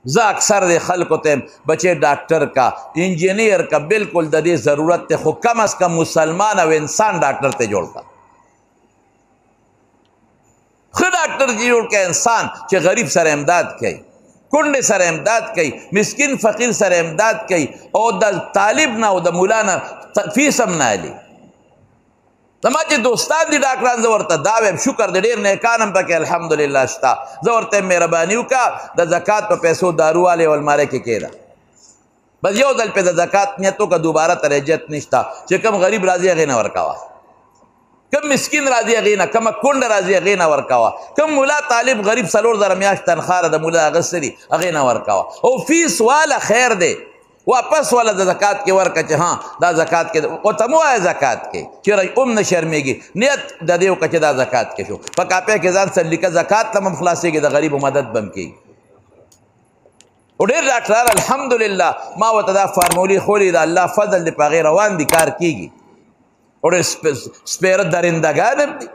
زه اکثر د خلکو ته بچې ډاکټر کا انجینیر کا بالکل د دې ضرورت ته، خو کم از کم مسلمان او انسان ډاکټر ته جوړ کا، ښه ډاکټر جوړ کا، انسان چې غریب سره امداد کوي، کونډې سره امداد کوي، مسکین فقیر سره امداد کوي، او د طالب نه او د مولا نه فیس هم نه علي. زما چې دوستان دي ډاکټران، زه ورته دا وایم شکر د ډېر نیکان هم پکې الحمدلله شته، زه ورته مهرباني وکړه د زکات په پیسو دارو والې او المارۍ کې کېږده، بس یو ځل پې د زکات نیت وکړه، دوباره ترجیت نشته، چې کم غریب راځي هغې نه ورکوه، کم مسکین راځي هغې نه، کمه کونډه راځي هغې نه ورکوه، کم ملا طالب غریب 4000 میاشت تنخواه ده د ملا اخیستې دي هغې نه ورکوه، او فیس والا خیر دی واپس والا د زکات کې ورکه چې ها دا زکات کې ورته مه وایه زکات کې چېرې هم نه شرمېږي، نیت د دې وکړه چې دا زکات کې شو، په کاپۍ کې ځان سره لیکه زکات ته هم خلاصېږي، د غریبو مدد به هم کېږي. او ډېر ډاکټران الحمدلله ما ورته دا فارمولې خولې د الله فضل دی په هغې روان دي، کار کېږي، او ډېر سپېره درندګان هم دي.